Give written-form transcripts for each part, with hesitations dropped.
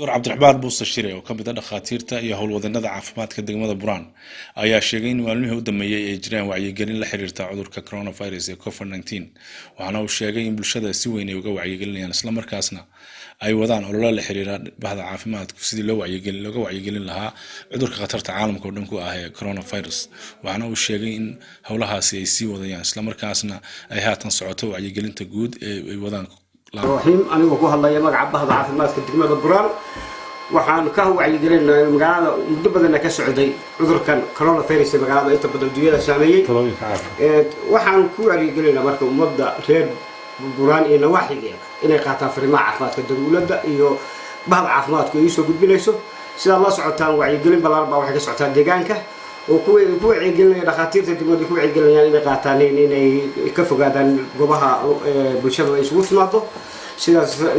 دكتور عبد الرحمن بوصشيري oo kamid ah dhaqaatiirta iyo howlwadeenada caafimaadka degmada Buraan ayaa sheegay in maalmihii u dambeeyay ay jireen wacyigelin la xiriirta cudurka coronavirus ee COVID-19 waxaana uu sheegay in bulshada si weyn ay uga wacyigelinayaan isla markaasna ay wadaan olole la xiriira bahda caafimaadku sidii loo wacyigelin lahaa cudurka khatarta caalamka oo dhan ku ah ee coronavirus waxaana uu sheegay in howlahaasi ay sii wadayaan isla markaasna ay haatan socoto wacyigelinta guud ee ay wadaan رحيم أنا وكوه الله يمجع بعض عافمات كدقمة البران وحن كهو عيدلنا مجانا مدبنا كسعودي عذر كان كورونا فيروس مجانا أنت بدل الدنيا الشامية وحن كو عيدلنا مركب مدة غير البران إنه واحد إنه قاطع في مع عافمات كدقمة ده إيو بعض عافمات كويسو قد بليسو سيد الله سعوتان وعيدلنا بالأربعة واحد سعوتان دجانك وكو عيدلنا دخاتير تدقمة كو عيدلنا يعني قاطعين إنه يكفوا قادن جوبها بالشباب يسوس ماطو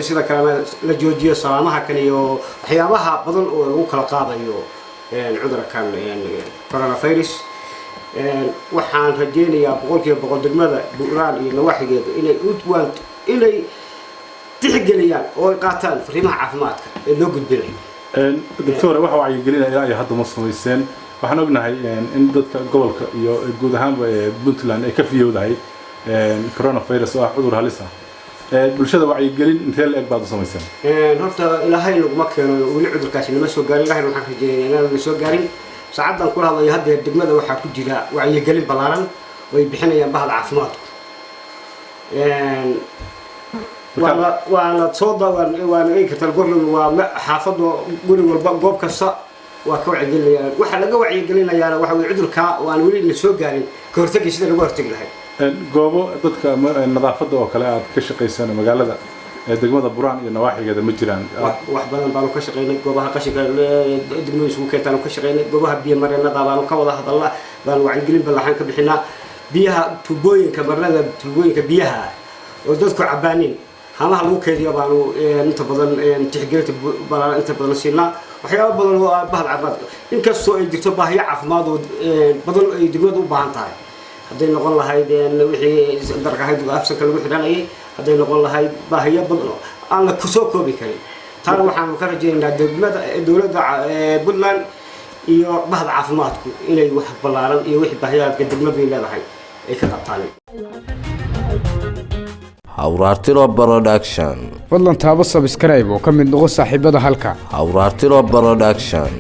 sida kale la joojiyo salaamaha kale iyo waxyaabaha badan oo lagu kala qaadayo cudurkan coronavirus waxaan rajeynayaa boqolkiiba degmada Buraan iyo nawaaxigeeda inay tixgeliyaan oo qaataan fariimaha caafimaadka ee loo gudbinayo doctor waxa wacyigelinaya ay hadda ma sameeyeen waxaan ognahay in dadka gobolka iyo guud ahaanba Puntland ay ka fiyowdahay coronavirus oo cudur halis ah bulshada wacyigelin intee la eg baad u sameeysan horta ilaahay laguma keeno wali cudurkaasi lama soo gaarin ilaahay waxaan ka jeedinaa inaan la soo gaarin saacadan ku hadlayo hadda degmada waxa ku jira wacyigelin balaaran way bixinayaan bahda caafimaadku waana soo dawaan ay ka talgorlin waa xaafado guri walba goob kasta waa ka wacyigelinayaan waxa laga wacyigelinayaa waxa way cudurka waan wali la soo gaarin ka hortagii sida lagu hortagi lahayd goobo dadka nadaafadda oo kale aad ka shaqeysaan magaalada degmada Buraan iyo nawaaxigeeda ma jiraan wax badan baan ka shaqeynay goobaha qashinka degmada isugu keentaan ka shaqeynay goobaha biyo mareenada baan ka wada hadalnaa baan wacyigelin ballaaran ka bixinaa biyaha tubooyinka biyaha oo dadku cabaanin hamaha lagu keydiyo baan inta badan tixgelinta ballaaran inta badan siinaa waxyaabo badan oo bahal caafimaad inkastoo ay jirto baahiyo caafimaad oo badan ay degmadu u baahan tahay hadday noqon lahayd wixii darkahayd afsanka lagu xidhanayay hadday noqon lahayd baahiyo badan aan la kusoo koobi karin tan waxaan ka rajaynaynaa dowladda Puntland iyo bahda caafimaadku inay wax ballaaran iyo wixii baahiyaadka degmadu leedahay ay ka qabtaan Hawraartiro Production fadlan taabo subscribe oo ka mid noqo saaxiibada halka Hawraartiro Production